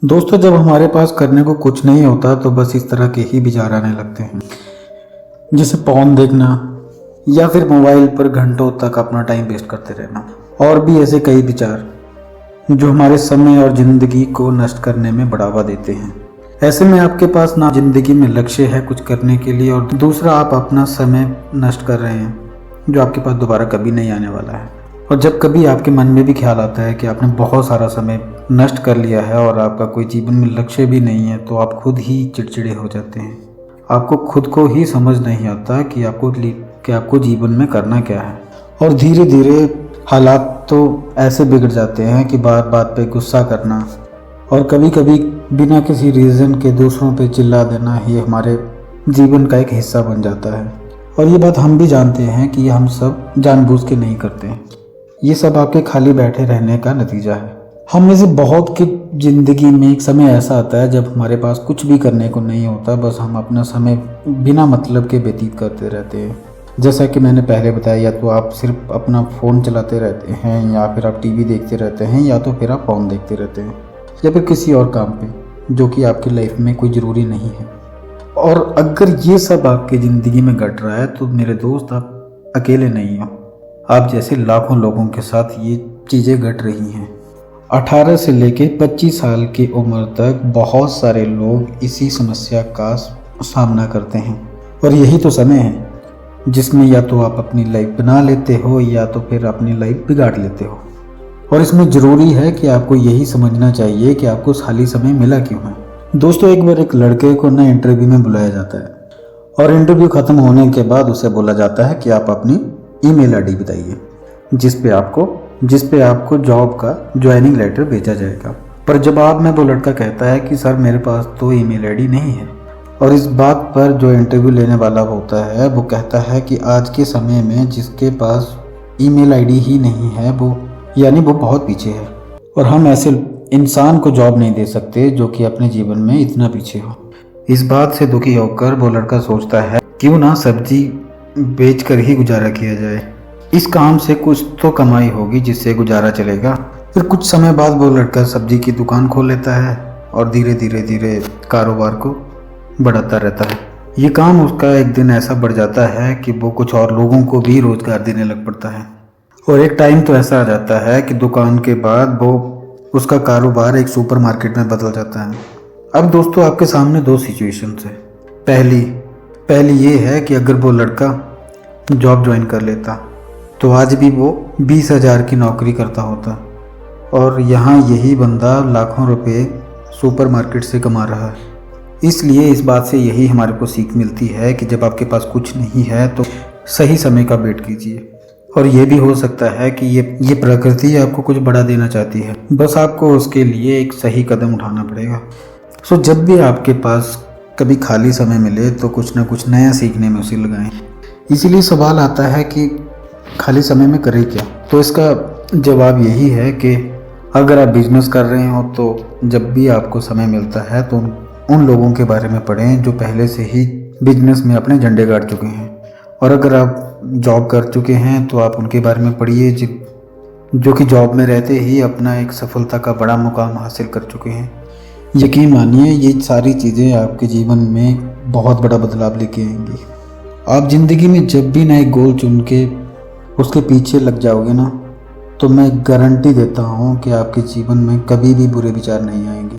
दोस्तों, जब हमारे पास करने को कुछ नहीं होता तो बस इस तरह के ही विचार आने लगते हैं, जैसे फोन देखना या फिर मोबाइल पर घंटों तक अपना टाइम वेस्ट करते रहना, और भी ऐसे कई विचार जो हमारे समय और ज़िंदगी को नष्ट करने में बढ़ावा देते हैं। ऐसे में आपके पास ना ज़िंदगी में लक्ष्य है कुछ करने के लिए, और दूसरा आप अपना समय नष्ट कर रहे हैं जो आपके पास दोबारा कभी नहीं आने वाला है। और जब कभी आपके मन में भी ख्याल आता है कि आपने बहुत सारा समय नष्ट कर लिया है और आपका कोई जीवन में लक्ष्य भी नहीं है, तो आप खुद ही चिड़चिड़े हो जाते हैं। आपको खुद को ही समझ नहीं आता कि आपको जीवन में करना क्या है, और धीरे धीरे हालात तो ऐसे बिगड़ जाते हैं कि बात बात पे गुस्सा करना और कभी कभी बिना किसी रीज़न के दूसरों पे चिल्ला देना ही हमारे जीवन का एक हिस्सा बन जाता है। और ये बात हम भी जानते हैं कि ये हम सब जानबूझ के नहीं करते हैं, ये सब आपके खाली बैठे रहने का नतीजा है। हम में से बहुत की ज़िंदगी में एक समय ऐसा आता है जब हमारे पास कुछ भी करने को नहीं होता, बस हम अपना समय बिना मतलब के व्यतीत करते रहते हैं। जैसा कि मैंने पहले बताया, या तो आप सिर्फ अपना फ़ोन चलाते रहते हैं, या फिर आप टीवी देखते रहते हैं, या तो फिर आप फ़ोन देखते रहते हैं, या फिर किसी और काम पे जो कि आपकी लाइफ में कोई ज़रूरी नहीं है। और अगर ये सब आपकी ज़िंदगी में घट रहा है तो मेरे दोस्त, आप अकेले नहीं हो। आप जैसे लाखों लोगों के साथ ये चीज़ें घट रही हैं। 18 से लेके 25 साल की उम्र तक बहुत सारे लोग इसी समस्या का सामना करते हैं, और यही तो समय है जिसमें या तो आप अपनी लाइफ बना लेते हो या तो फिर अपनी लाइफ बिगाड़ लेते हो। और इसमें ज़रूरी है कि आपको यही समझना चाहिए कि आपको खाली समय मिला क्यों है। दोस्तों, एक बार एक लड़के को ना इंटरव्यू में बुलाया जाता है, और इंटरव्यू ख़त्म होने के बाद उसे बोला जाता है कि आप अपनी ईमेल आईडी बताइए जिस पे आपको जॉब का ज्वाइनिंग लेटर भेजा जाएगा। पर जवाब में वो लड़का कहता है कि सर, मेरे पास तो ईमेल आईडी नहीं है। और इस बात पर जो इंटरव्यू लेने वाला होता है वो कहता है कि आज के समय में जिसके पास ईमेल आईडी ही नहीं है वो बहुत पीछे है, और हम ऐसे इंसान को जॉब नहीं दे सकते जो कि अपने जीवन में इतना पीछे हो। इस बात से दुखी होकर वो लड़का सोचता है क्यों ना सब्जी बेचकर ही गुजारा किया जाए, इस काम से कुछ तो कमाई होगी जिससे गुजारा चलेगा। फिर कुछ समय बाद वो लड़का सब्जी की दुकान खोल लेता है और धीरे धीरे कारोबार को बढ़ाता रहता है। ये काम उसका एक दिन ऐसा बढ़ जाता है कि वो कुछ और लोगों को भी रोजगार देने लग पड़ता है, और एक टाइम तो ऐसा आ जाता है कि दुकान के बाद वो उसका कारोबार एक सुपरमार्केट में बदल जाता है। अब दोस्तों, आपके सामने दो सिचुएशंस है। पहली ये है कि अगर वो लड़का जॉब ज्वाइन कर लेता तो आज भी वो 20,000 की नौकरी करता होता, और यहाँ यही बंदा लाखों रुपए सुपरमार्केट से कमा रहा है। इसलिए इस बात से यही हमारे को सीख मिलती है कि जब आपके पास कुछ नहीं है तो सही समय का वेट कीजिए। और ये भी हो सकता है कि ये प्रकृति आपको कुछ बड़ा देना चाहती है, बस आपको उसके लिए एक सही कदम उठाना पड़ेगा। सो जब भी आपके पास कभी खाली समय मिले तो कुछ ना कुछ नया सीखने में उसे लगाएं। इसीलिए सवाल आता है कि खाली समय में करें क्या? तो इसका जवाब यही है कि अगर आप बिजनेस कर रहे हो तो जब भी आपको समय मिलता है तो उन लोगों के बारे में पढ़ें जो पहले से ही बिजनेस में अपने झंडे गाड़ चुके हैं। और अगर आप जॉब कर चुके हैं तो आप उनके बारे में पढ़िए जो कि जॉब में रहते ही अपना एक सफलता का बड़ा मुकाम हासिल कर चुके हैं। यकीन मानिए, ये सारी चीज़ें आपके जीवन में बहुत बड़ा बदलाव लेके आएंगी। आप ज़िंदगी में जब भी नए गोल चुन के उसके पीछे लग जाओगे ना, तो मैं गारंटी देता हूँ कि आपके जीवन में कभी भी बुरे विचार नहीं आएंगे।